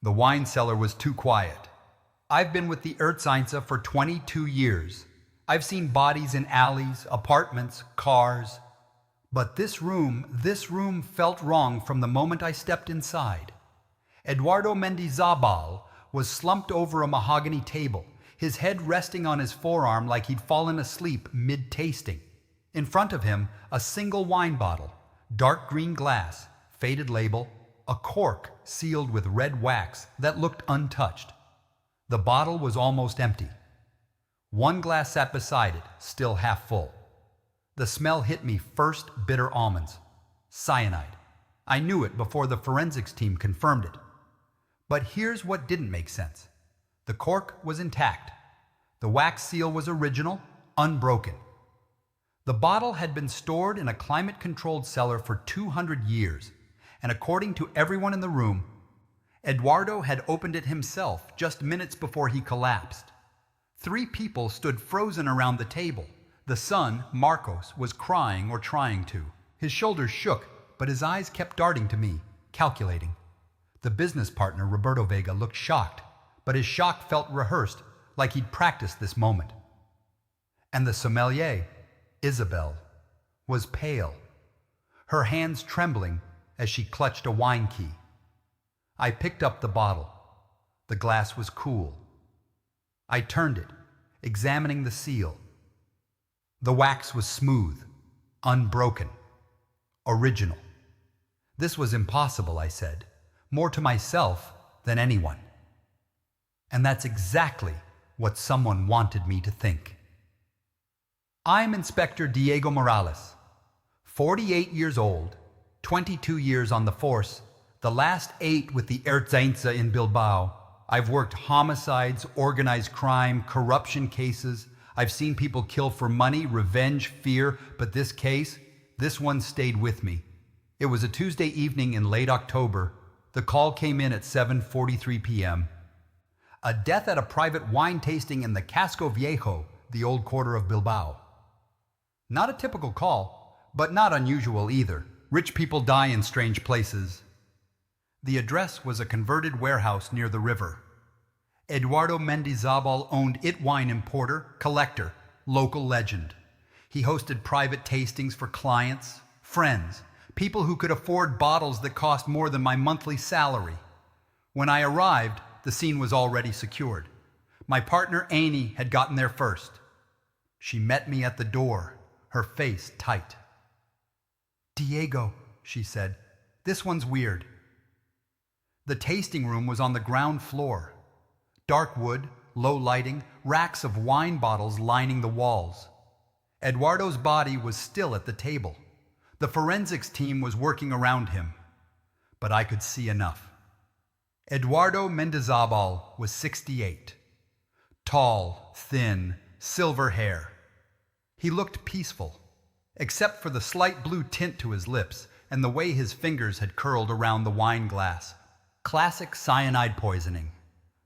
The wine cellar was too quiet. I've been with the Ertzaintza for 22 years. I've seen bodies in alleys, apartments, cars. But this room felt wrong from the moment I stepped inside. Eduardo Mendizabal was slumped over a mahogany table, his head resting on his forearm like he'd fallen asleep mid-tasting. In front of him, a single wine bottle, dark green glass, faded label, a cork sealed with red wax that looked untouched. The bottle was almost empty. One glass sat beside it, still half full. The smell hit me first: bitter almonds. Cyanide. I knew it before the forensics team confirmed it. But here's what didn't make sense. The cork was intact. The wax seal was original, unbroken. The bottle had been stored in a climate-controlled cellar for 200 years, and according to everyone in the room, Eduardo had opened it himself just minutes before he collapsed. 3 people stood frozen around the table. The son, Marcos, was crying or trying to. His shoulders shook, but his eyes kept darting to me, calculating. The business partner, Roberto Vega, looked shocked, but his shock felt rehearsed, like he'd practiced this moment. And the sommelier, Isabel, was pale, her hands trembling as she clutched a wine key. I picked up the bottle. The glass was cool. I turned it, examining the seal. The wax was smooth, unbroken, original. This was impossible, I said, more to myself than anyone. And that's exactly what someone wanted me to think. I'm Inspector Diego Morales, 48 years old, 22 years on the force, the last 8 with the Ertzaintza in Bilbao. I've worked homicides, organized crime, corruption cases. I've seen people kill for money, revenge, fear, but this one stayed with me. It was a Tuesday evening in late October. The call came in at 7:43 p.m. A death at a private wine tasting in the Casco Viejo, the old quarter of Bilbao. Not a typical call, but not unusual either. Rich people die in strange places. The address was a converted warehouse near the river. Eduardo Mendizabal owned it. Wine importer, collector, local legend. He hosted private tastings for clients, friends, people who could afford bottles that cost more than my monthly salary. When I arrived, the scene was already secured. My partner, Amy, had gotten there first. She met me at the door, her face tight. "Diego," she said, "this one's weird." The tasting room was on the ground floor. Dark wood, low lighting, racks of wine bottles lining the walls. Eduardo's body was still at the table. The forensics team was working around him. But I could see enough. Eduardo Mendizabal was 68. Tall, thin, silver hair. He looked peaceful, except for the slight blue tint to his lips and the way his fingers had curled around the wine glass. Classic cyanide poisoning.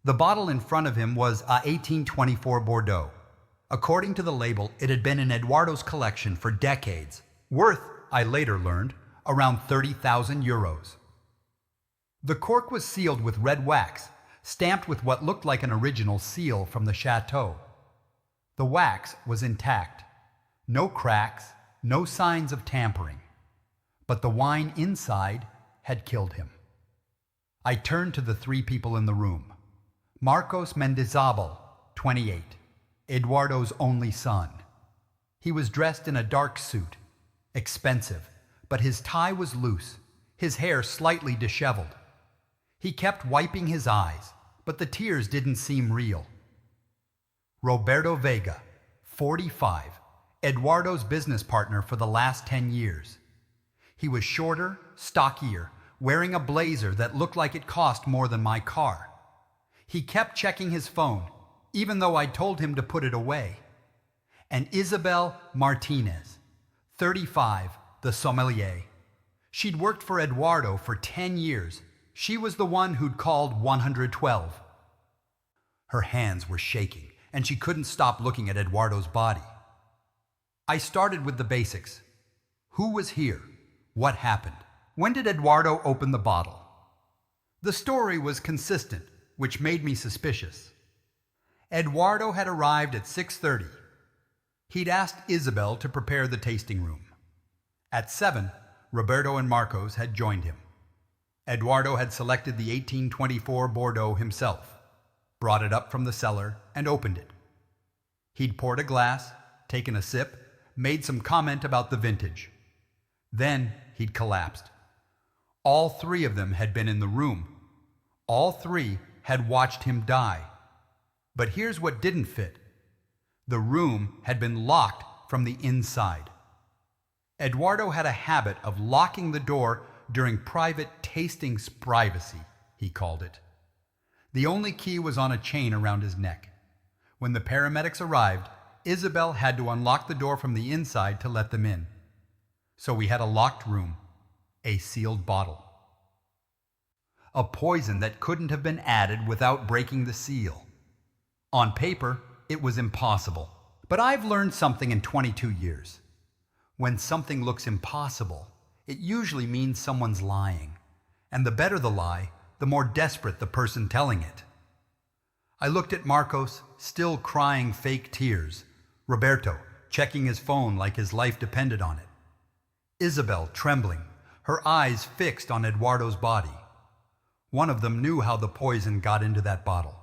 The bottle in front of him was a 1824 Bordeaux. According to the label, it had been in Eduardo's collection for decades, worth, I later learned, around 30,000 euros. The cork was sealed with red wax, stamped with what looked like an original seal from the chateau. The wax was intact. No cracks, no signs of tampering. But the wine inside had killed him. I turned to the 3 people in the room. Marcos Mendizabal, 28, Eduardo's only son. He was dressed in a dark suit, expensive, but his tie was loose, his hair slightly disheveled. He kept wiping his eyes, but the tears didn't seem real. Roberto Vega, 45, Eduardo's business partner for the last 10 years. He was shorter, stockier, wearing a blazer that looked like it cost more than my car. He kept checking his phone, even though I told him to put it away. And Isabel Martinez, 35, the sommelier. She'd worked for Eduardo for 10 years. She was the one who'd called 112. Her hands were shaking, and she couldn't stop looking at Eduardo's body. I started with the basics. Who was here? What happened? When did Eduardo open the bottle? The story was consistent, which made me suspicious. Eduardo had arrived at 6:30. He'd asked Isabel to prepare the tasting room. At 7, Roberto and Marcos had joined him. Eduardo had selected the 1824 Bordeaux himself, brought it up from the cellar, and opened it. He'd poured a glass, taken a sip, made some comment about the vintage. Then he'd collapsed. All three of them had been in the room. All three had watched him die. But here's what didn't fit. The room had been locked from the inside. Eduardo had a habit of locking the door during private tastings, privacy, he called it. The only key was on a chain around his neck. When the paramedics arrived, Isabel had to unlock the door from the inside to let them in. So we had a locked room, a sealed bottle. A poison that couldn't have been added without breaking the seal. On paper, it was impossible. But I've learned something in 22 years. When something looks impossible, it usually means someone's lying. And the better the lie, the more desperate the person telling it. I looked at Marcos, still crying fake tears. Roberto, checking his phone like his life depended on it. Isabel, trembling, her eyes fixed on Eduardo's body. One of them knew how the poison got into that bottle.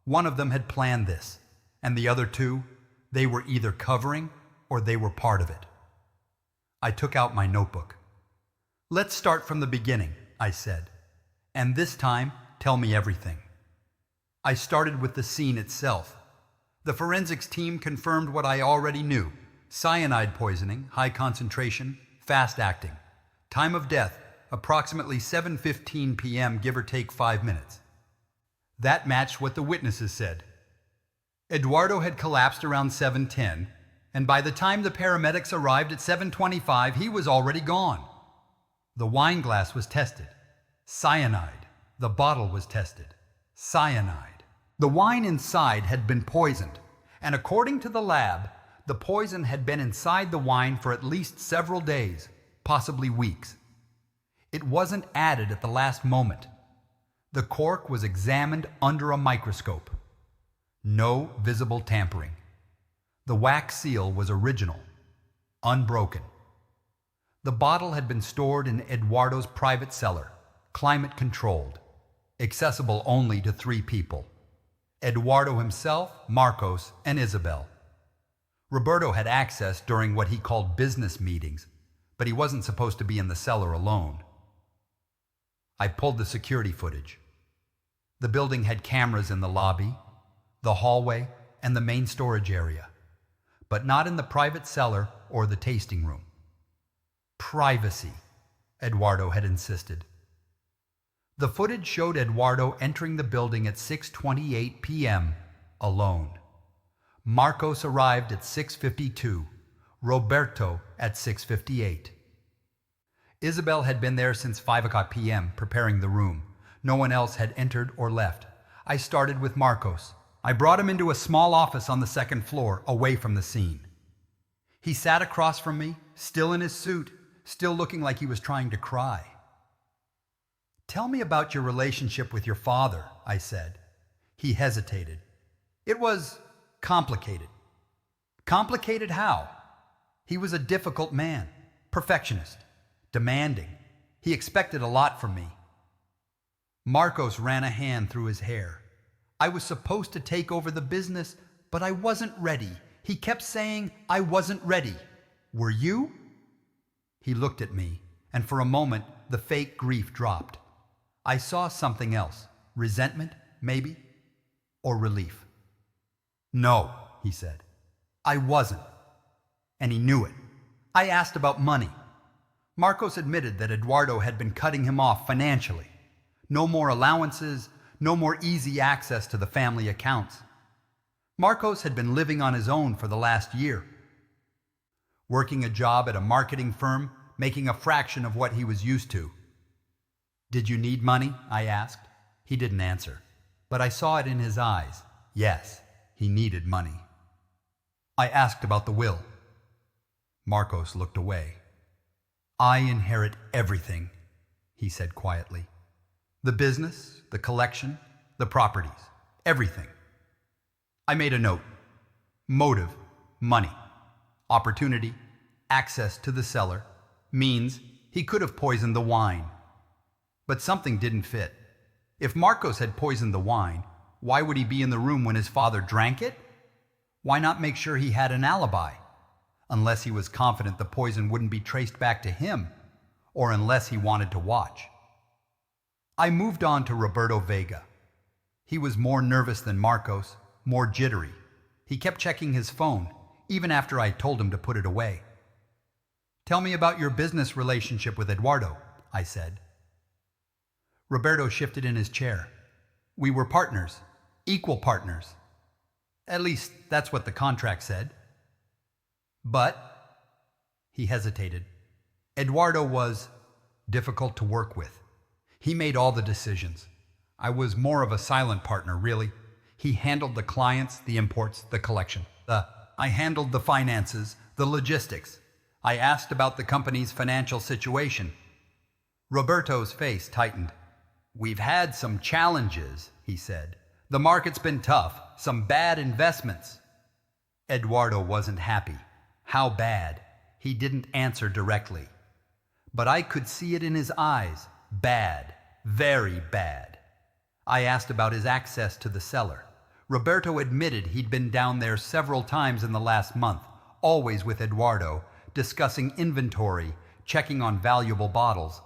One of them had planned this, and the other two, they were either covering or they were part of it. I took out my notebook. "Let's start from the beginning," I said, "and this time, tell me everything." I started with the scene itself. The forensics team confirmed what I already knew: cyanide poisoning, high concentration, fast acting. Time of death, approximately 7:15 p.m., give or take 5 minutes. That matched what the witnesses said. Eduardo had collapsed around 7:10, and by the time the paramedics arrived at 7:25, he was already gone. The wine glass was tested. Cyanide. The bottle was tested. Cyanide. The wine inside had been poisoned, and according to the lab, the poison had been inside the wine for at least several days, possibly weeks. It wasn't added at the last moment. The cork was examined under a microscope. No visible tampering. The wax seal was original, unbroken. The bottle had been stored in Eduardo's private cellar, climate-controlled, accessible only to 3 people: Eduardo himself, Marcos, and Isabel. Roberto had access during what he called business meetings, but he wasn't supposed to be in the cellar alone. I pulled the security footage. The building had cameras in the lobby, the hallway, and the main storage area, but not in the private cellar or the tasting room. Privacy, Eduardo had insisted. The footage showed Eduardo entering the building at 6:28 p.m. alone. Marcos arrived at 6:52, Roberto at 6:58. Isabel had been there since 5 p.m. preparing the room. No one else had entered or left. I started with Marcos. I brought him into a small office on the 2nd floor, away from the scene. He sat across from me, still in his suit, still looking like he was trying to cry. "Tell me about your relationship with your father," I said. He hesitated. "It was complicated." "Complicated how?" "He was a difficult man, perfectionist, demanding. He expected a lot from me." Marcos ran a hand through his hair. "I was supposed to take over the business, but I wasn't ready. He kept saying I wasn't ready. Were you?" He looked at me, and for a moment the fake grief dropped. I saw something else. Resentment, maybe? Or relief. "No," he said. "I wasn't." And he knew it. I asked about money. Marcos admitted that Eduardo had been cutting him off financially. No more allowances, no more easy access to the family accounts. Marcos had been living on his own for the last year, working a job at a marketing firm, making a fraction of what he was used to. "Did you need money?" I asked. He didn't answer, but I saw it in his eyes. Yes, he needed money. I asked about the will. Marcos looked away. "I inherit everything," he said quietly. The business, the collection, the properties, everything. I made a note. Motive, money. Opportunity, access to the cellar, means he could have poisoned the wine. But something didn't fit. If Marcos had poisoned the wine, why would he be in the room when his father drank it? Why not make sure he had an alibi? Unless he was confident the poison wouldn't be traced back to him, or unless he wanted to watch. I moved on to Roberto Vega. He was more nervous than Marcos, more jittery. He kept checking his phone, even after I told him to put it away. "Tell me about your business relationship with Eduardo," I said. Roberto shifted in his chair. "We were partners, equal partners. At least, that's what the contract said. But," he hesitated, "Eduardo was difficult to work with. He made all the decisions. I was more of a silent partner, really. He handled the clients, the imports, the collection. I handled the finances, the logistics. I asked about the company's financial situation." Roberto's face tightened. "We've had some challenges," he said. "The market's been tough, some bad investments." Eduardo wasn't happy. How bad? He didn't answer directly. But I could see it in his eyes. Bad. Very bad. I asked about his access to the cellar. Roberto admitted he'd been down there several times in the last month, always with Eduardo, discussing inventory, checking on valuable bottles.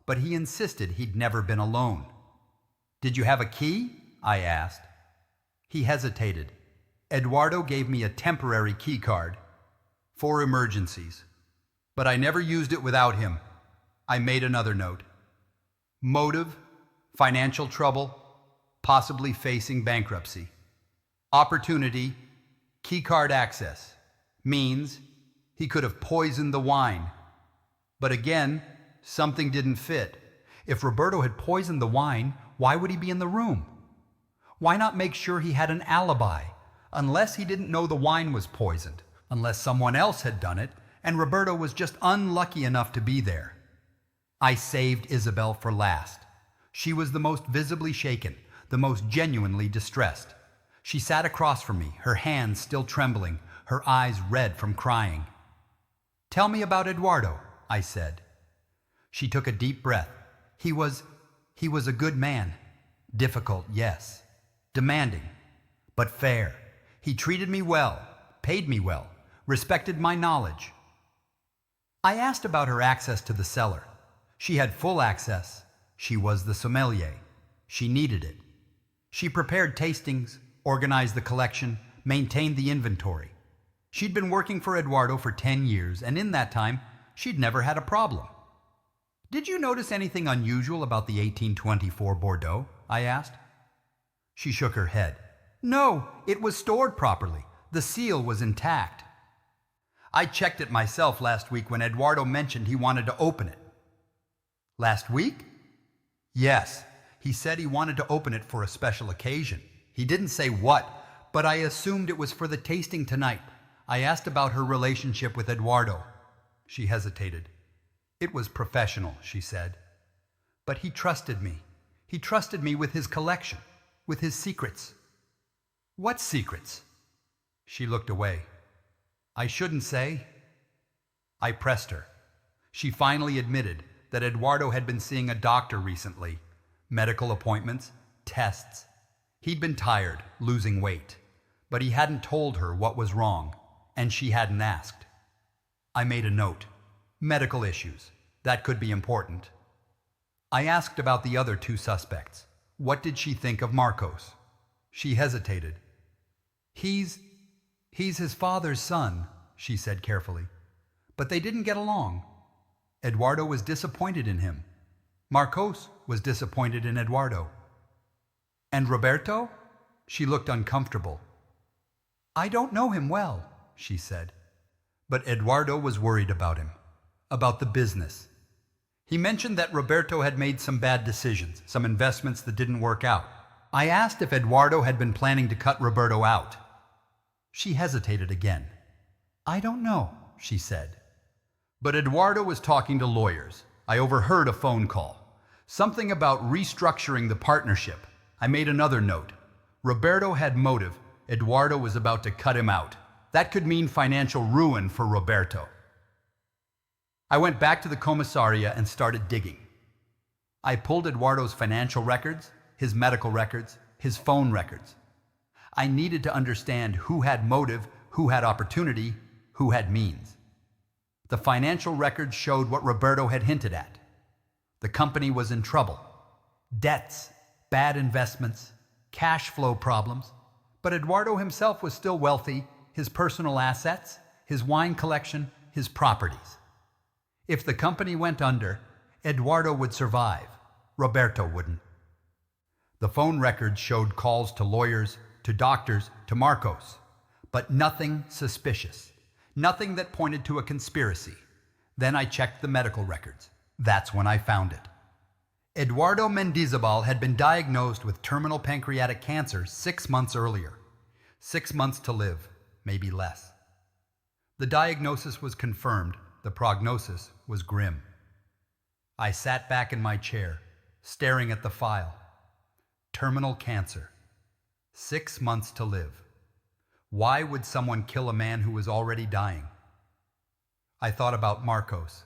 But he insisted he'd never been alone. "Did you have a key?" I asked. He hesitated. "Eduardo gave me a temporary key card for emergencies, but I never used it without him." I made another note. Motive, financial trouble, possibly facing bankruptcy. Opportunity, keycard access, means he could have poisoned the wine. But again, something didn't fit. If Roberto had poisoned the wine, why would he be in the room? Why not make sure he had an alibi? Unless he didn't know the wine was poisoned, unless someone else had done it, and Roberto was just unlucky enough to be there. I saved Isabel for last. She was the most visibly shaken, the most genuinely distressed. She sat across from me, her hands still trembling, her eyes red from crying. "Tell me about Eduardo," I said. She took a deep breath. He was a good man. Difficult, yes. Demanding, but fair. He treated me well, paid me well, respected my knowledge. I asked about her access to the cellar. She had full access. She was the sommelier. She needed it. She prepared tastings, organized the collection, maintained the inventory. She'd been working for Eduardo for 10 years, and in that time, she'd never had a problem. "Did you notice anything unusual about the 1824 Bordeaux?" I asked. She shook her head. "No, it was stored properly. The seal was intact. I checked it myself last week when Eduardo mentioned he wanted to open it." "Last week?" "Yes. He said he wanted to open it for a special occasion. He didn't say what, but I assumed it was for the tasting tonight. I asked about her relationship with Eduardo." She hesitated. "It was professional," she said. "But he trusted me. He trusted me with his collection, with his secrets." "What secrets?" She looked away. "I shouldn't say." I pressed her. She finally admitted that Eduardo had been seeing a doctor recently. Medical appointments, tests. He'd been tired, losing weight. But he hadn't told her what was wrong, and she hadn't asked. I made a note. Medical issues. That could be important. I asked about the other two suspects. What did she think of Marcos? She hesitated. He's his father's son," she said carefully. "But they didn't get along. Eduardo was disappointed in him. Marcos was disappointed in Eduardo." "And Roberto?" She looked uncomfortable. "I don't know him well," she said. But Eduardo was worried about him, about the business. He mentioned that Roberto had made some bad decisions, some investments that didn't work out. I asked if Eduardo had been planning to cut Roberto out. She hesitated again. "I don't know," she said. But Eduardo was talking to lawyers. I overheard a phone call. Something about restructuring the partnership. I made another note. Roberto had motive. Eduardo was about to cut him out. That could mean financial ruin for Roberto. I went back to the comisaria and started digging. I pulled Eduardo's financial records, his medical records, his phone records. I needed to understand who had motive, who had opportunity, who had means. The financial records showed what Roberto had hinted at. The company was in trouble. Debts, bad investments, cash flow problems. But Eduardo himself was still wealthy, his personal assets, his wine collection, his properties. If the company went under, Eduardo would survive. Roberto wouldn't. The phone records showed calls to lawyers, to doctors, to Marcos, but nothing suspicious. Nothing that pointed to a conspiracy. Then I checked the medical records. That's when I found it. Eduardo Mendizabal had been diagnosed with terminal pancreatic cancer 6 months earlier. 6 months to live, maybe less. The diagnosis was confirmed. The prognosis was grim. I sat back in my chair, staring at the file. Terminal cancer. 6 months to live. Why would someone kill a man who was already dying? I thought about Marcos.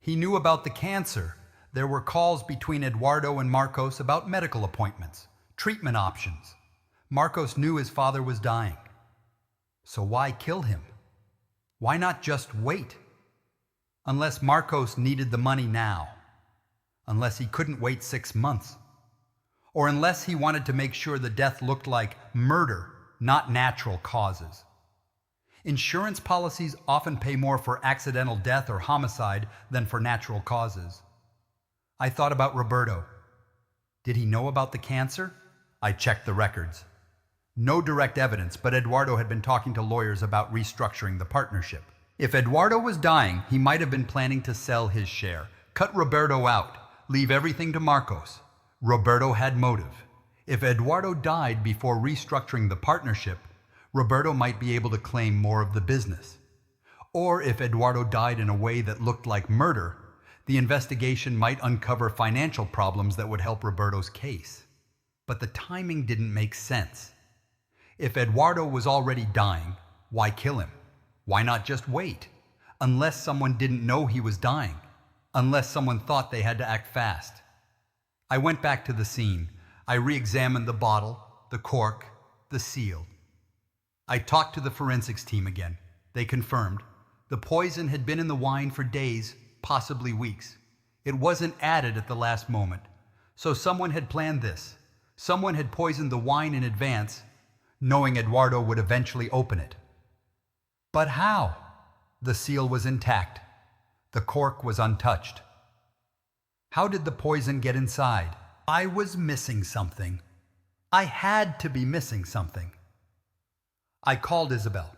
He knew about the cancer. There were calls between Eduardo and Marcos about medical appointments, treatment options. Marcos knew his father was dying. So why kill him? Why not just wait? Unless Marcos needed the money now. Unless he couldn't wait 6 months. Or unless he wanted to make sure the death looked like murder, not natural causes. Insurance policies often pay more for accidental death or homicide than for natural causes. I thought about Roberto. Did he know about the cancer? I checked the records. No direct evidence, but Eduardo had been talking to lawyers about restructuring the partnership. If Eduardo was dying, he might have been planning to sell his share, cut Roberto out, leave everything to Marcos. Roberto had motive. If Eduardo died before restructuring the partnership, Roberto might be able to claim more of the business. Or if Eduardo died in a way that looked like murder, the investigation might uncover financial problems that would help Roberto's case. But the timing didn't make sense. If Eduardo was already dying, why kill him? Why not just wait? Unless someone didn't know he was dying. Unless someone thought they had to act fast. I went back to the scene. I re-examined the bottle, the cork, the seal. I talked to the forensics team again. They confirmed the poison had been in the wine for days, possibly weeks. It wasn't added at the last moment. So someone had planned this. Someone had poisoned the wine in advance, knowing Eduardo would eventually open it. But how? The seal was intact. The cork was untouched. How did the poison get inside? I was missing something. I had to be missing something. I called Isabel.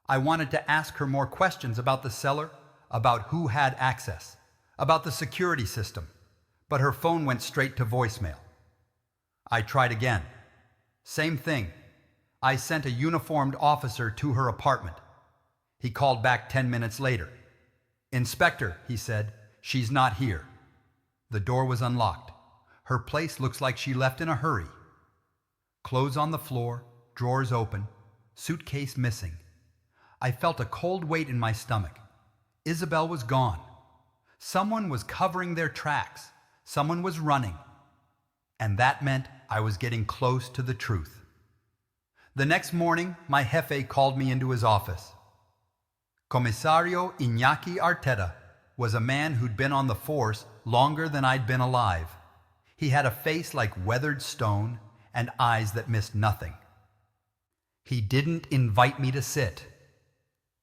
I wanted to ask her more questions about the cellar, about who had access, about the security system, but her phone went straight to voicemail. I tried again. Same thing. I sent a uniformed officer to her apartment. He called back 10 minutes later. "Inspector," he said, "she's not here." The door was unlocked. Her place looks like she left in a hurry. Clothes on the floor, drawers open, suitcase missing. I felt a cold weight in my stomach. Isabel was gone. Someone was covering their tracks. Someone was running. And that meant I was getting close to the truth. The next morning, my jefe called me into his office. Comisario Iñaki Arteta was a man who'd been on the force longer than I'd been alive. He had a face like weathered stone and eyes that missed nothing. He didn't invite me to sit.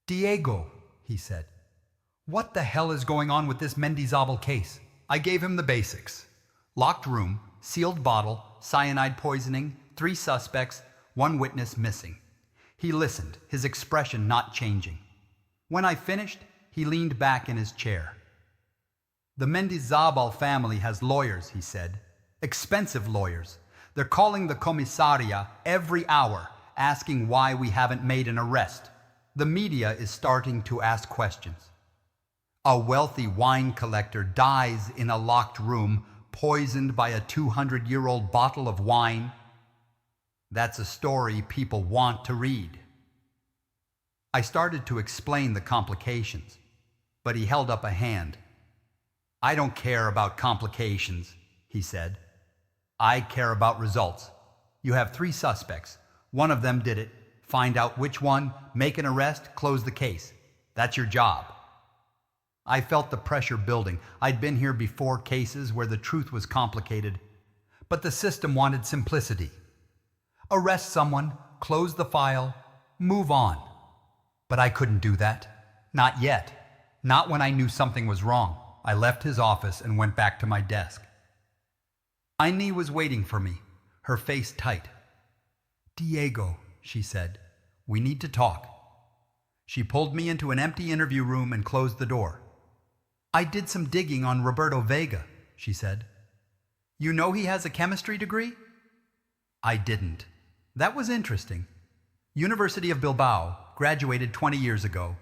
"Diego," he said, "what the hell is going on with this Mendizabal case?" I gave him the basics. Locked room, sealed bottle, cyanide poisoning, 3 suspects, 1 witness missing. He listened, his expression not changing. When I finished, he leaned back in his chair. "The Mendizabal family has lawyers," he said. "Expensive lawyers. They're calling the comisaria every hour, asking why we haven't made an arrest. The media is starting to ask questions. A wealthy wine collector dies in a locked room, poisoned by a 200-year-old bottle of wine. That's a story people want to read. I started to explain the complications, but he held up a hand. I don't care about complications, he said. I care about results. You have 3 suspects. One of them did it. Find out which one, make an arrest, close the case. That's your job. I felt the pressure building. I'd been here before cases where the truth was complicated, but the system wanted simplicity. Arrest someone, close the file, move on. But I couldn't do that. Not yet. Not when I knew something was wrong. I left his office and went back to my desk. Aini was waiting for me, her face tight. Diego, she said, we need to talk. She pulled me into an empty interview room and closed the door. I did some digging on Roberto Vega, she said. You know he has a chemistry degree? I didn't. That was interesting. University of Bilbao, graduated 20 years ago.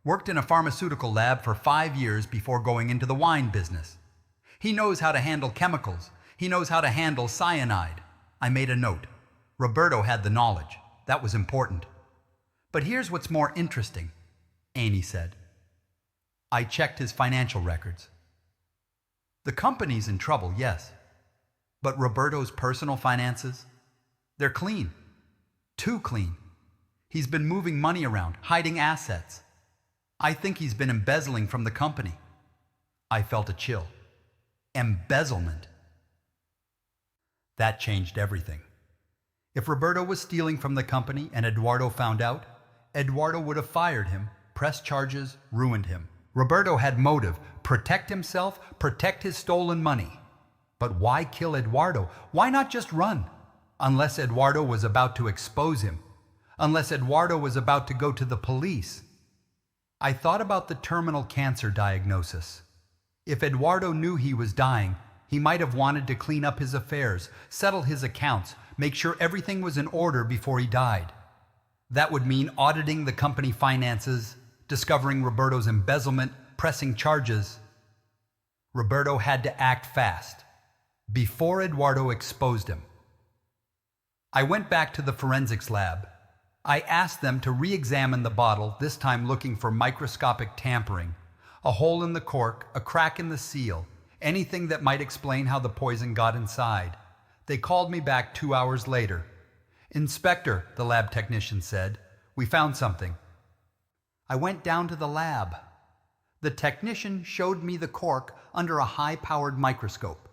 Worked in a pharmaceutical lab for 5 years before going into the wine business. He knows how to handle chemicals. He knows how to handle cyanide. I made a note. Roberto had the knowledge. That was important. But here's what's more interesting, Aini said. I checked his financial records. The company's in trouble, yes. But Roberto's personal finances? They're clean. Too clean. He's been moving money around, hiding assets. I think he's been embezzling from the company. I felt a chill. Embezzlement. That changed everything. If Roberto was stealing from the company and Eduardo found out, Eduardo would have fired him, pressed charges, ruined him. Roberto had motive, protect himself, protect his stolen money. But why kill Eduardo? Why not just run? Unless Eduardo was about to expose him. Unless Eduardo was about to go to the police. I thought about the terminal cancer diagnosis. If Eduardo knew he was dying, he might have wanted to clean up his affairs, settle his accounts, make sure everything was in order before he died. That would mean auditing the company finances, discovering Roberto's embezzlement, pressing charges. Roberto had to act fast, before Eduardo exposed him. I went back to the forensics lab. I asked them to re-examine the bottle, this time looking for microscopic tampering, a hole in the cork, a crack in the seal, anything that might explain how the poison got inside. They called me back 2 hours later. Inspector, the lab technician said, we found something. I went down to the lab. The technician showed me the cork under a high-powered microscope.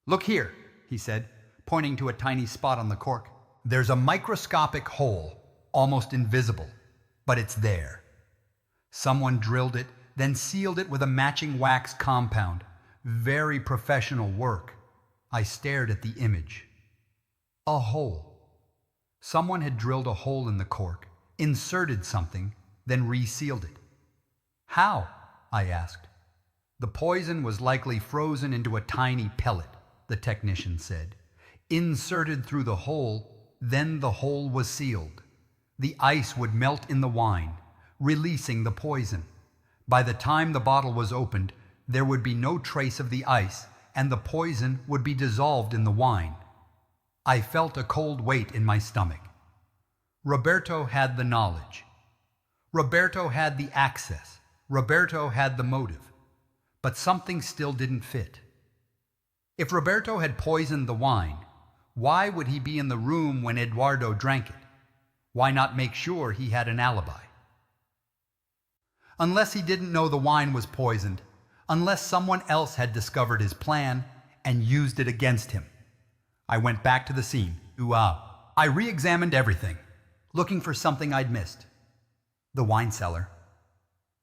Look here, he said, pointing to a tiny spot on the cork. There's a microscopic hole, almost invisible, but it's there. Someone drilled it, then sealed it with a matching wax compound. Very professional work. I stared at the image. A hole. Someone had drilled a hole in the cork, inserted something, then resealed it. How? I asked. The poison was likely frozen into a tiny pellet, the technician said. Inserted through the hole, then the hole was sealed. The ice would melt in the wine, releasing the poison. By the time the bottle was opened, there would be no trace of the ice, and the poison would be dissolved in the wine. I felt a cold weight in my stomach. Roberto had the knowledge. Roberto had the access. Roberto had the motive. But something still didn't fit. If Roberto had poisoned the wine, why would he be in the room when Eduardo drank it? Why not make sure he had an alibi? Unless he didn't know the wine was poisoned, unless someone else had discovered his plan and used it against him. I went back to the scene. I re-examined everything, looking for something I'd missed. The wine cellar,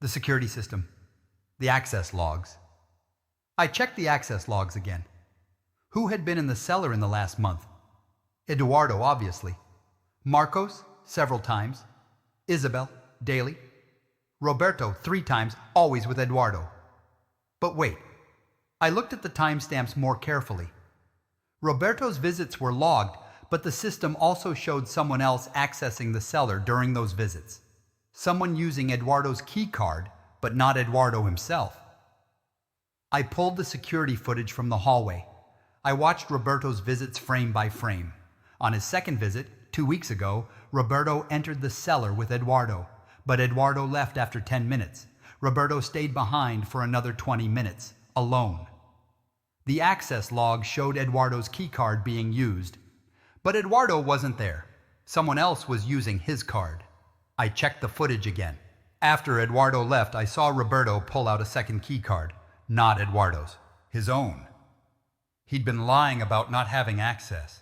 the security system, the access logs. I checked the access logs again. Who had been in the cellar in the last month? Eduardo, obviously. Marcos, several times. Isabel, daily. Roberto, 3 times, always with Eduardo. But wait, I looked at the timestamps more carefully. Roberto's visits were logged, but the system also showed someone else accessing the cellar during those visits. Someone using Eduardo's key card, but not Eduardo himself. I pulled the security footage from the hallway. I watched Roberto's visits frame by frame. On his second visit, 2 weeks ago, Roberto entered the cellar with Eduardo, but Eduardo left after 10 minutes. Roberto stayed behind for another 20 minutes, alone. The access log showed Eduardo's keycard being used, but Eduardo wasn't there. Someone else was using his card. I checked the footage again. After Eduardo left, I saw Roberto pull out a second keycard, not Eduardo's, his own. He'd been lying about not having access.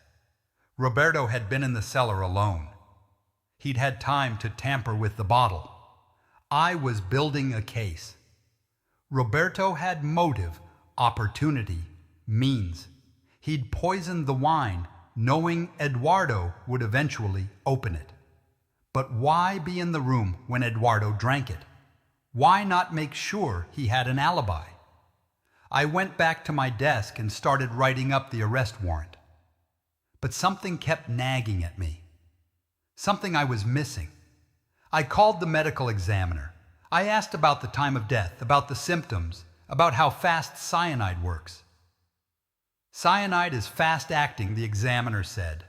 Roberto had been in the cellar alone. He'd had time to tamper with the bottle. I was building a case. Roberto had motive, opportunity, means. He'd poisoned the wine, knowing Eduardo would eventually open it. But why be in the room when Eduardo drank it? Why not make sure he had an alibi? I went back to my desk and started writing up the arrest warrant. But something kept nagging at me. Something I was missing. I called the medical examiner. I asked about the time of death, about the symptoms, about how fast cyanide works. Cyanide is fast-acting, the examiner said.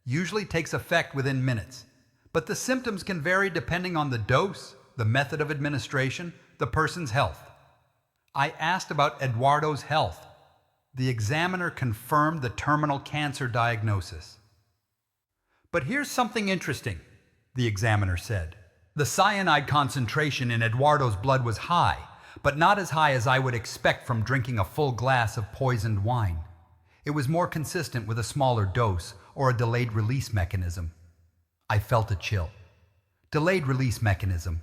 Usually takes effect within minutes, but the symptoms can vary depending on the dose, the method of administration, the person's health. I asked about Eduardo's health. The examiner confirmed the terminal cancer diagnosis. But here's something interesting, the examiner said. The cyanide concentration in Eduardo's blood was high, but not as high as I would expect from drinking a full glass of poisoned wine. It was more consistent with a smaller dose or a delayed release mechanism. I felt a chill. Delayed release mechanism.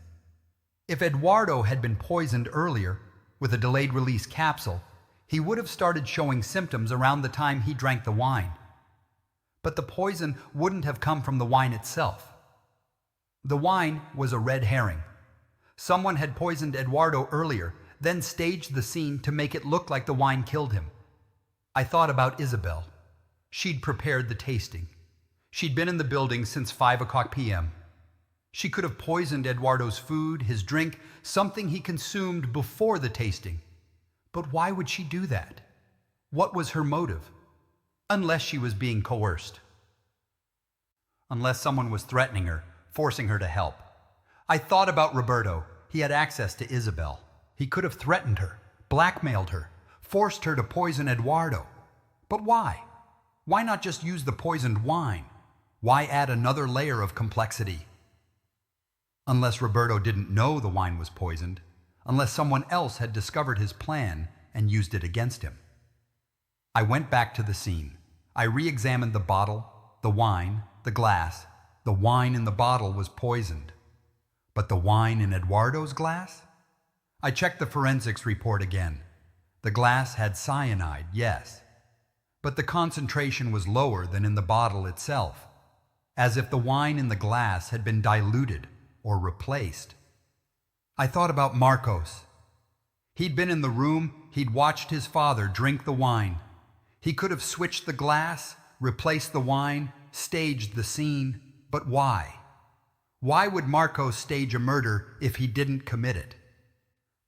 If Eduardo had been poisoned earlier with a delayed release capsule, he would have started showing symptoms around the time he drank the wine. But the poison wouldn't have come from the wine itself. The wine was a red herring. Someone had poisoned Eduardo earlier, then staged the scene to make it look like the wine killed him. I thought about Isabel. She'd prepared the tasting. She'd been in the building since 5 p.m. She could have poisoned Eduardo's food, his drink, something he consumed before the tasting. But why would she do that? What was her motive? Unless she was being coerced. Unless someone was threatening her, forcing her to help. I thought about Roberto. He had access to Isabel. He could have threatened her, blackmailed her, forced her to poison Eduardo. But why? Why not just use the poisoned wine? Why add another layer of complexity? Unless Roberto didn't know the wine was poisoned, unless someone else had discovered his plan and used it against him. I went back to the scene. I re-examined the bottle, the wine, the glass. The wine in the bottle was poisoned. But the wine in Eduardo's glass? I checked the forensics report again. The glass had cyanide, yes, but the concentration was lower than in the bottle itself, as if the wine in the glass had been diluted or replaced. I thought about Marcos. He'd been in the room, he'd watched his father drink the wine. He could have switched the glass, replaced the wine, staged the scene, but why? Why would Marcos stage a murder if he didn't commit it?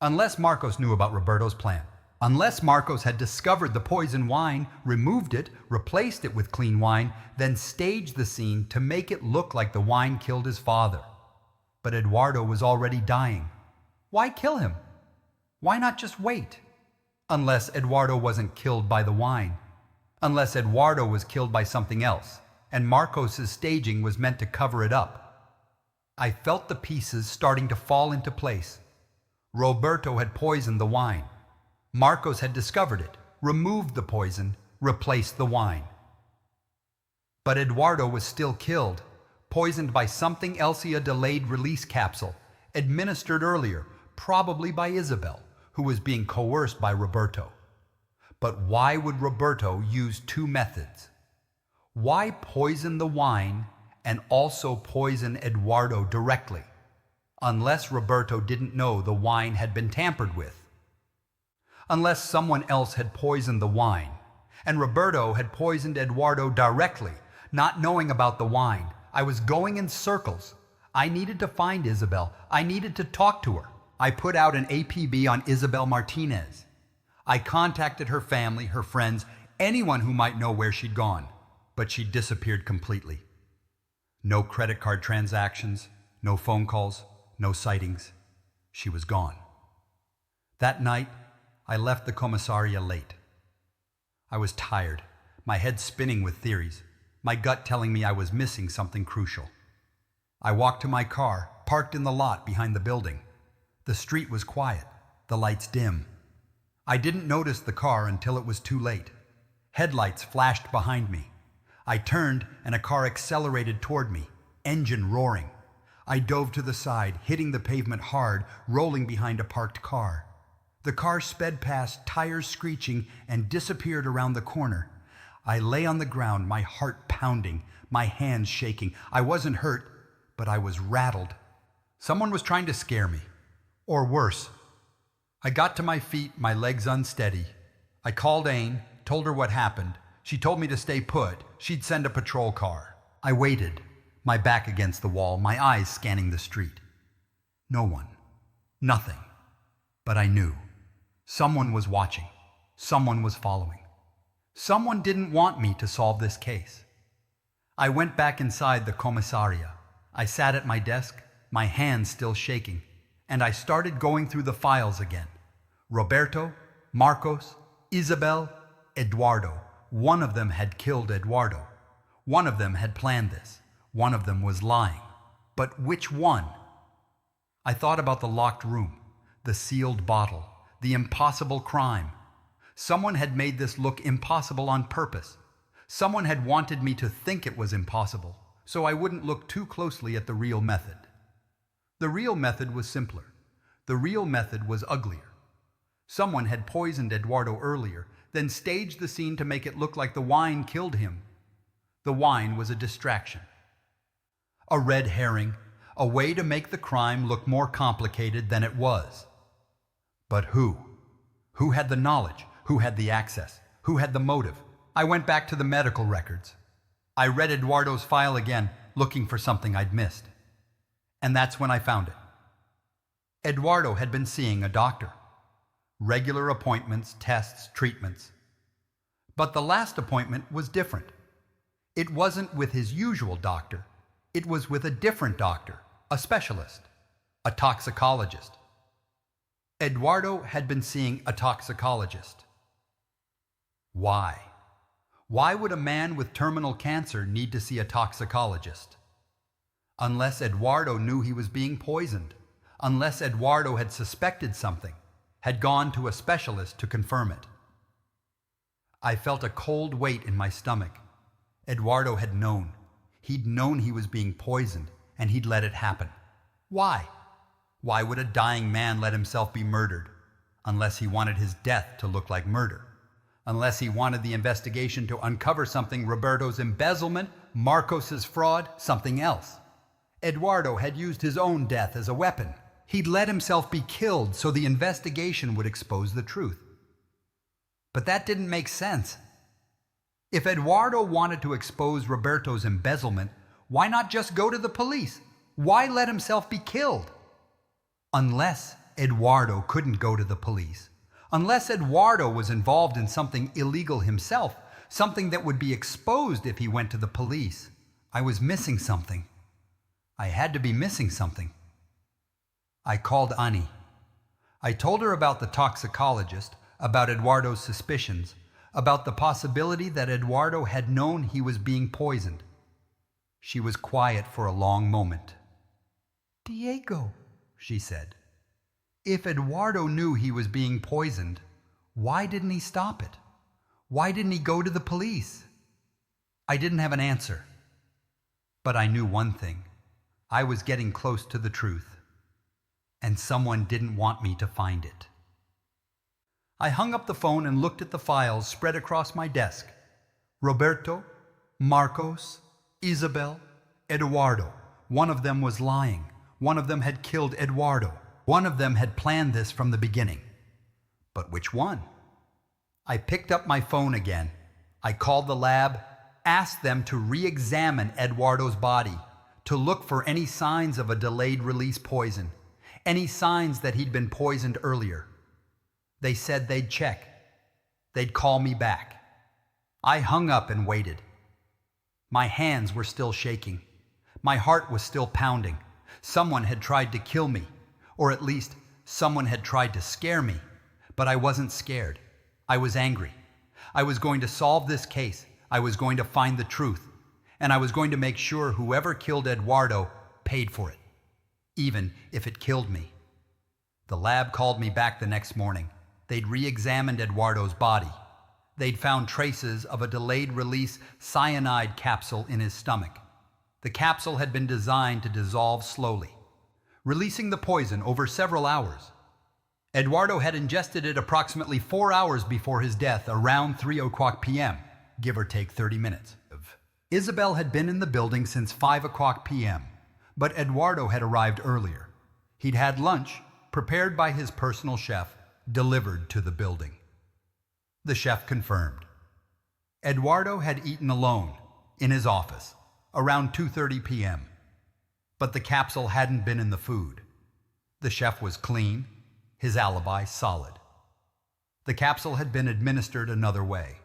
Unless Marcos knew about Roberto's plan. Unless Marcos had discovered the poison wine, removed it, replaced it with clean wine, then staged the scene to make it look like the wine killed his father. But Eduardo was already dying. Why kill him? Why not just wait? Unless Eduardo wasn't killed by the wine. Unless Eduardo was killed by something else, and Marcos' staging was meant to cover it up. I felt the pieces starting to fall into place. Roberto had poisoned the wine. Marcos had discovered it, removed the poison, replaced the wine. But Eduardo was still killed, poisoned by something else, a delayed release capsule, administered earlier, probably by Isabel, who was being coerced by Roberto. But why would Roberto use two methods? Why poison the wine and also poison Eduardo directly, unless Roberto didn't know the wine had been tampered with? Unless someone else had poisoned the wine, and Roberto had poisoned Eduardo directly, not knowing about the wine. I was going in circles. I needed to find Isabel. I needed to talk to her. I put out an APB on Isabel Martinez. I contacted her family, her friends, anyone who might know where she'd gone, but she'd disappeared completely. No credit card transactions, no phone calls, no sightings. She was gone. That night, I left the comisaria late. I was tired, my head spinning with theories, my gut telling me I was missing something crucial. I walked to my car, parked in the lot behind the building. The street was quiet, the lights dim. I didn't notice the car until it was too late. Headlights flashed behind me. I turned and a car accelerated toward me, engine roaring. I dove to the side, hitting the pavement hard, rolling behind a parked car. The car sped past, tires screeching, and disappeared around the corner. I lay on the ground, my heart pounding, my hands shaking. I wasn't hurt, but I was rattled. Someone was trying to scare me. Or worse. I got to my feet, my legs unsteady. I called Aine, told her what happened. She told me to stay put. She'd send a patrol car. I waited, my back against the wall, my eyes scanning the street. No one. Nothing. But I knew. Someone was watching. Someone was following. Someone didn't want me to solve this case. I went back inside the comisaria. I sat at my desk, my hands still shaking, and I started going through the files again. Roberto, Marcos, Isabel, Eduardo. One of them had killed Eduardo. One of them had planned this. One of them was lying. But which one? I thought about the locked room, the sealed bottle, the impossible crime. Someone had made this look impossible on purpose. Someone had wanted me to think it was impossible, so I wouldn't look too closely at the real method. The real method was simpler. The real method was uglier. Someone had poisoned Eduardo earlier, then staged the scene to make it look like the wine killed him. The wine was a distraction. A red herring, a way to make the crime look more complicated than it was. But who? Who had the knowledge? Who had the access? Who had the motive? I went back to the medical records. I read Eduardo's file again, looking for something I'd missed. And that's when I found it. Eduardo had been seeing a doctor. Regular appointments, tests, treatments. But the last appointment was different. It wasn't with his usual doctor. It was with a different doctor, a specialist, a toxicologist. Eduardo had been seeing a toxicologist. Why? Why would a man with terminal cancer need to see a toxicologist? Unless Eduardo knew he was being poisoned, unless Eduardo had suspected something, had gone to a specialist to confirm it. I felt a cold weight in my stomach. Eduardo had known. He'd known he was being poisoned, and he'd let it happen. Why? Why would a dying man let himself be murdered? Unless he wanted his death to look like murder. Unless he wanted the investigation to uncover something, Roberto's embezzlement, Marcos's fraud, something else. Eduardo had used his own death as a weapon. He'd let himself be killed so the investigation would expose the truth. But that didn't make sense. If Eduardo wanted to expose Roberto's embezzlement, why not just go to the police? Why let himself be killed? Unless Eduardo couldn't go to the police. Unless Eduardo was involved in something illegal himself, something that would be exposed if he went to the police. I was missing something. I had to be missing something. I called Annie. I told her about the toxicologist, about Eduardo's suspicions, about the possibility that Eduardo had known he was being poisoned. She was quiet for a long moment. "Diego," she said, "if Eduardo knew he was being poisoned, why didn't he stop it? Why didn't he go to the police?" I didn't have an answer. But I knew one thing. I was getting close to the truth. And someone didn't want me to find it. I hung up the phone and looked at the files spread across my desk. Roberto, Marcos, Isabel, Eduardo. One of them was lying. One of them had killed Eduardo. One of them had planned this from the beginning. But which one? I picked up my phone again. I called the lab, asked them to re-examine Eduardo's body, to look for any signs of a delayed release poison, any signs that he'd been poisoned earlier. They said they'd check. They'd call me back. I hung up and waited. My hands were still shaking. My heart was still pounding. Someone had tried to kill me, or at least someone had tried to scare me, but I wasn't scared. I was angry. I was going to solve this case. I was going to find the truth, and I was going to make sure whoever killed Eduardo paid for it, even if it killed me. The lab called me back the next morning. They'd re-examined Eduardo's body. They'd found traces of a delayed-release cyanide capsule in his stomach. The capsule had been designed to dissolve slowly, releasing the poison over several hours. Eduardo had ingested it approximately 4 hours before his death, around 3:00 p.m., give or take 30 minutes. Isabel had been in the building since 5:00 p.m., but Eduardo had arrived earlier. He'd had lunch, prepared by his personal chef, delivered to the building. The chef confirmed. Eduardo had eaten alone, in his office, around 2:30 p.m., but the capsule hadn't been in the food. The chef was clean, his alibi solid. The capsule had been administered another way.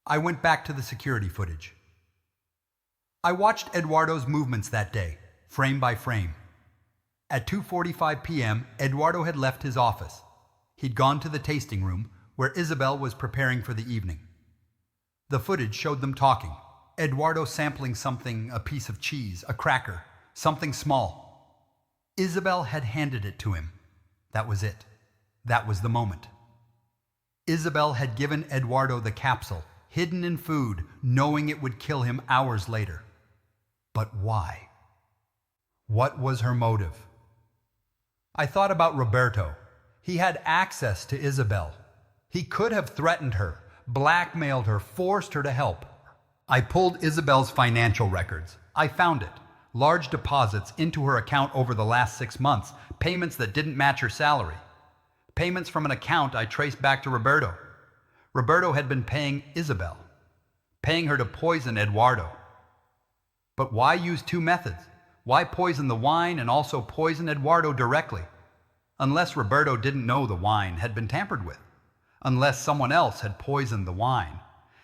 I went back to the security footage. I watched Eduardo's movements that day, frame by frame. At 2:45 p.m., Eduardo had left his office. He'd gone to the tasting room, where Isabel was preparing for the evening. The footage showed them talking, Eduardo sampling something, a piece of cheese, a cracker, something small. Isabel had handed it to him. That was it. That was the moment. Isabel had given Eduardo the capsule, hidden in food, knowing it would kill him hours later. But why? What was her motive? I thought about Roberto. He had access to Isabel. He could have threatened her, blackmailed her, forced her to help. I pulled Isabel's financial records. I found it. Large deposits into her account over the last 6 months, payments that didn't match her salary. Payments from an account I traced back to Roberto. Roberto had been paying Isabel, paying her to poison Eduardo. But why use two methods? Why poison the wine and also poison Eduardo directly? Unless Roberto didn't know the wine had been tampered with. Unless someone else had poisoned the wine,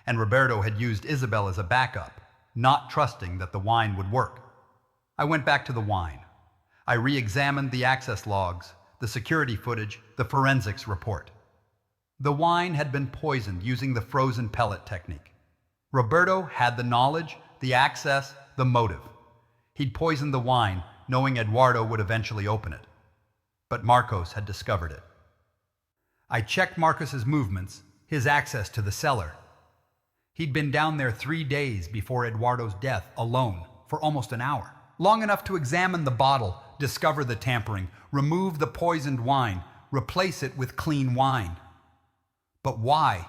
and Roberto had used Isabel as a backup, not trusting that the wine would work. I went back to the wine. I re-examined the access logs, the security footage, the forensics report. The wine had been poisoned using the frozen pellet technique. Roberto had the knowledge, the access, the motive. He'd poisoned the wine, knowing Eduardo would eventually open it. But Marcos had discovered it. I checked Marcos's movements, his access to the cellar. He'd been down there 3 days before Eduardo's death, alone, for almost an hour. Long enough to examine the bottle, discover the tampering, remove the poisoned wine, replace it with clean wine. But why?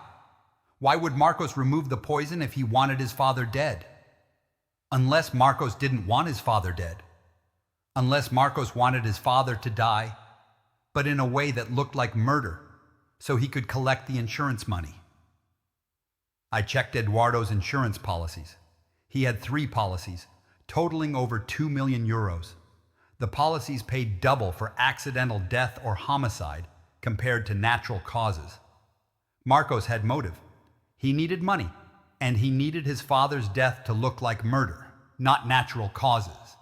Why would Marcos remove the poison if he wanted his father dead? Unless Marcos didn't want his father dead. Unless Marcos wanted his father to die, but in a way that looked like murder, so he could collect the insurance money. I checked Eduardo's insurance policies. He had 3 policies, totaling over 2 million euros. The policies paid double for accidental death or homicide compared to natural causes. Marcos had motive. He needed money, and he needed his father's death to look like murder, not natural causes.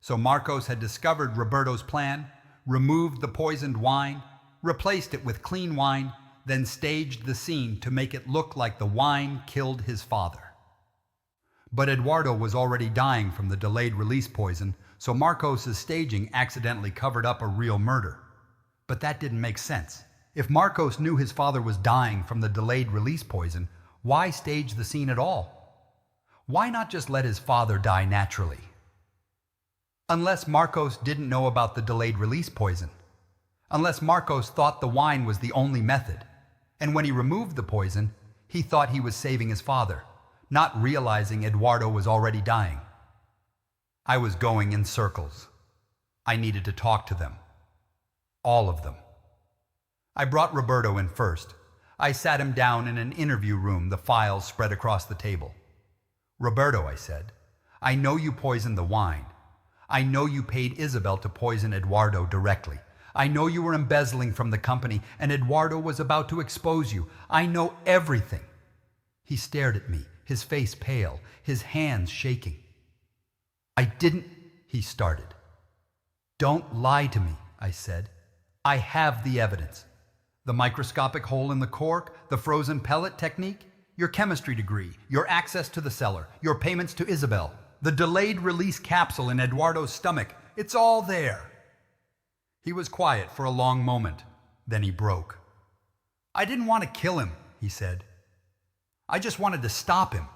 So Marcos had discovered Roberto's plan, removed the poisoned wine, replaced it with clean wine, then staged the scene to make it look like the wine killed his father. But Eduardo was already dying from the delayed release poison, so Marcos' staging accidentally covered up a real murder. But that didn't make sense. If Marcos knew his father was dying from the delayed release poison, why stage the scene at all? Why not just let his father die naturally? Unless Marcos didn't know about the delayed release poison. Unless Marcos thought the wine was the only method. And when he removed the poison, he thought he was saving his father, not realizing Eduardo was already dying. I was going in circles. I needed to talk to them. All of them. I brought Roberto in first. I sat him down in an interview room, the files spread across the table. Roberto, I said, I know you poisoned the wine. I know you paid Isabel to poison Eduardo directly. I know you were embezzling from the company and Eduardo was about to expose you. I know everything. He stared at me, his face pale, his hands shaking. I didn't, he started. Don't lie to me, I said. I have the evidence. The microscopic hole in the cork, the frozen pellet technique, your chemistry degree, your access to the cellar, your payments to Isabel, the delayed release capsule in Eduardo's stomach. It's all there. He was quiet for a long moment. Then he broke. I didn't want to kill him, he said. I just wanted to stop him.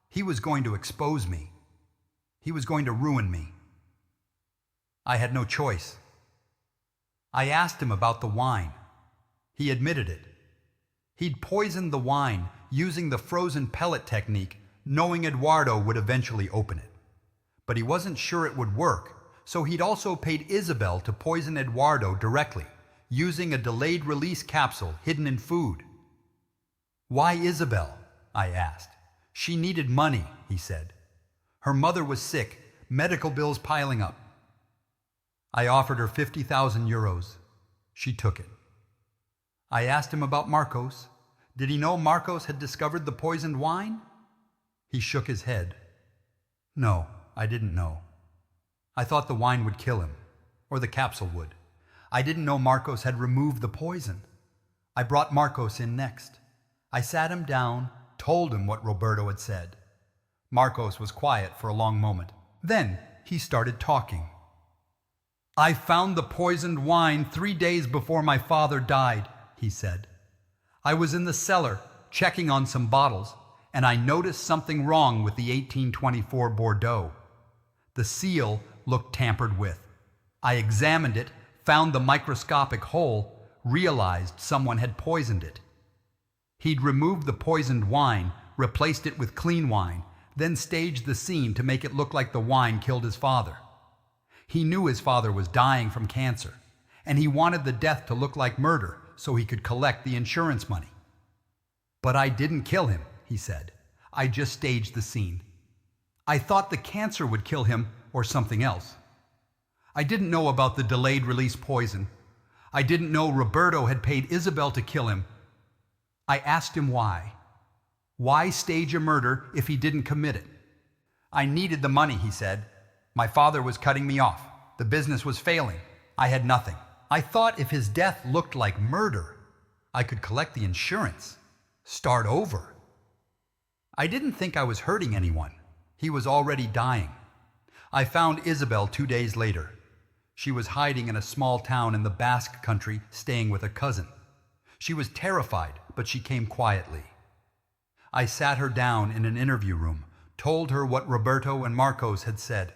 He was going to expose me. He was going to ruin me. I had no choice. I asked him about the wine. He admitted it. He'd poisoned the wine using the frozen pellet technique, knowing Eduardo would eventually open it. But he wasn't sure it would work, so he'd also paid Isabel to poison Eduardo directly, using a delayed release capsule hidden in food. Why Isabel? I asked. She needed money, he said. Her mother was sick, medical bills piling up. I offered her 50,000 euros. She took it. I asked him about Marcos. Did he know Marcos had discovered the poisoned wine? He shook his head. No, I didn't know. I thought the wine would kill him, or the capsule would. I didn't know Marcos had removed the poison. I brought Marcos in next. I sat him down, told him what Roberto had said. Marcos was quiet for a long moment. Then he started talking. I found the poisoned wine 3 days before my father died, he said. I was in the cellar checking on some bottles, and I noticed something wrong with the 1824 Bordeaux. The seal looked tampered with. I examined it, found the microscopic hole, realized someone had poisoned it. He'd removed the poisoned wine, replaced it with clean wine, then staged the scene to make it look like the wine killed his father. He knew his father was dying from cancer, and he wanted the death to look like murder so he could collect the insurance money. But I didn't kill him, he said. I just staged the scene. I thought the cancer would kill him or something else. I didn't know about the delayed release poison. I didn't know Roberto had paid Isabel to kill him. I asked him why. Why stage a murder if he didn't commit it? I needed the money, he said. My father was cutting me off. The business was failing. I had nothing. I thought if his death looked like murder, I could collect the insurance. Start over. I didn't think I was hurting anyone. He was already dying. I found Isabel 2 days later. She was hiding in a small town in the Basque country, staying with a cousin. She was terrified, but she came quietly. I sat her down in an interview room, told her what Roberto and Marcos had said.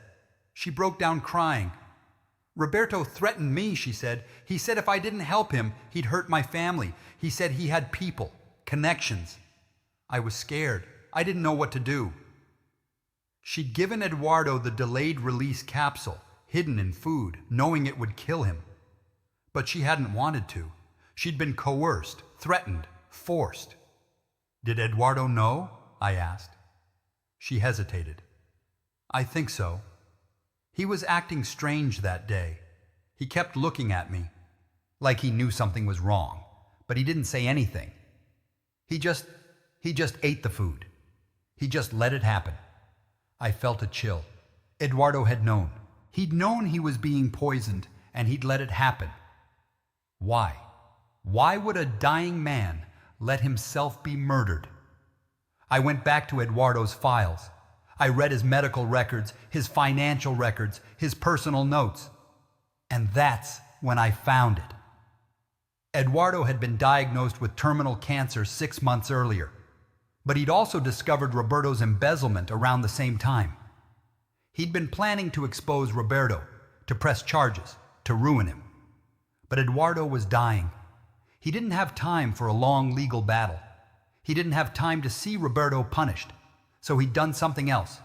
She broke down crying. Roberto threatened me, she said. He said if I didn't help him, he'd hurt my family. He said he had people, connections. I was scared. I didn't know what to do. She'd given Eduardo the delayed release capsule, hidden in food, knowing it would kill him. But she hadn't wanted to. She'd been coerced, threatened, forced. Did Eduardo know? I asked. She hesitated. I think so. He was acting strange that day. He kept looking at me, like he knew something was wrong, but he didn't say anything. He just ate the food. He just let it happen. I felt a chill. Eduardo had known. He'd known he was being poisoned, and he'd let it happen. Why? Why would a dying man let himself be murdered? I went back to Eduardo's files. I read his medical records, his financial records, his personal notes. And that's when I found it. Eduardo had been diagnosed with terminal cancer 6 months earlier, but he'd also discovered Roberto's embezzlement around the same time. He'd been planning to expose Roberto, to press charges, to ruin him. But Eduardo was dying. He didn't have time for a long legal battle. He didn't have time to see Roberto punished, so he'd done something else.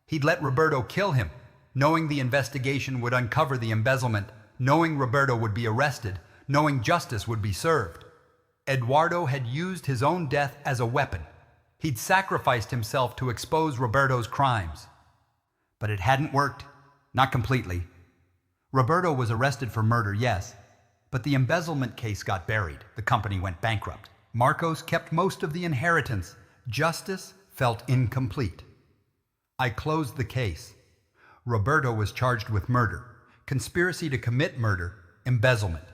He'd let Roberto kill him, knowing the investigation would uncover the embezzlement, knowing Roberto would be arrested, knowing justice would be served. Eduardo had used his own death as a weapon. He'd sacrificed himself to expose Roberto's crimes. But it hadn't worked, not completely. Roberto was arrested for murder, yes, But the embezzlement case got buried. The company went bankrupt. Marcos kept most of the inheritance. Justice felt incomplete. I closed the case. Roberto was charged with murder, conspiracy to commit murder, embezzlement.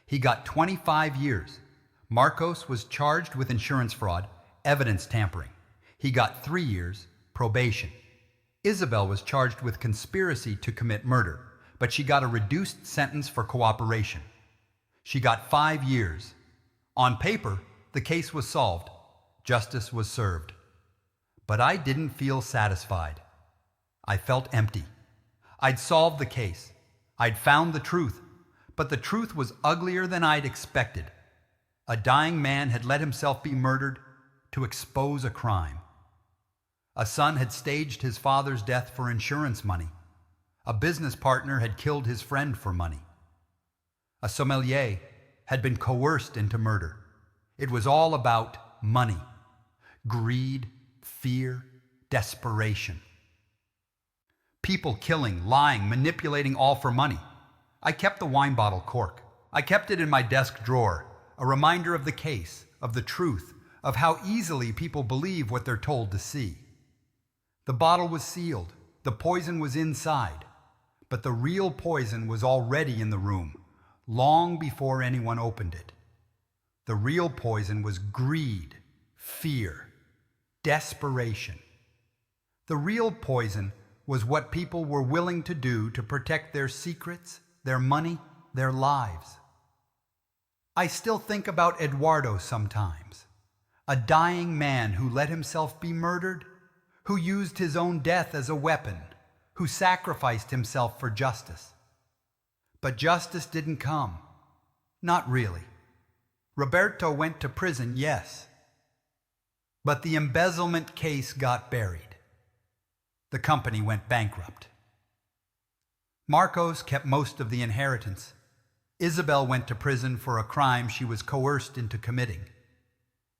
He got 25 years. Marcos was charged with insurance fraud, evidence tampering. He got 3 years, probation. Isabel was charged with conspiracy to commit murder, but she got a reduced sentence for cooperation. She got 5 years. On paper, the case was solved. Justice was served. But I didn't feel satisfied. I felt empty. I'd solved the case. I'd found the truth. But the truth was uglier than I'd expected. A dying man had let himself be murdered to expose a crime. A son had staged his father's death for insurance money. A business partner had killed his friend for money. A sommelier had been coerced into murder. It was all about money, greed, fear, desperation. People killing, lying, manipulating, all for money. I kept the wine bottle cork. I kept it in my desk drawer, a reminder of the case, of the truth, of how easily people believe what they're told to see. The bottle was sealed. The poison was inside. But the real poison was already in the room, long before anyone opened it. The real poison was greed, fear, desperation. The real poison was what people were willing to do to protect their secrets, their money, their lives. I still think about Eduardo sometimes, a dying man who let himself be murdered, who used his own death as a weapon, who sacrificed himself for justice. But justice didn't come. Not really. Roberto went to prison, yes. But the embezzlement case got buried. The company went bankrupt. Marcos kept most of the inheritance. Isabel went to prison for a crime she was coerced into committing.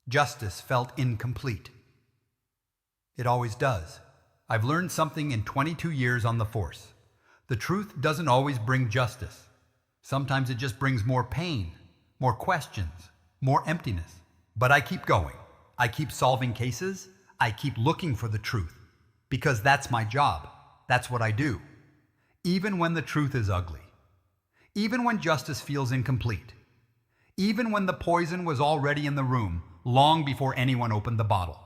Justice felt incomplete. It always does. I've learned something in 22 years on the force. The truth doesn't always bring justice. Sometimes it just brings more pain, more questions, more emptiness. But I keep going. I keep solving cases. I keep looking for the truth. Because that's my job. That's what I do. Even when the truth is ugly. Even when justice feels incomplete. Even when the poison was already in the room, long before anyone opened the bottle.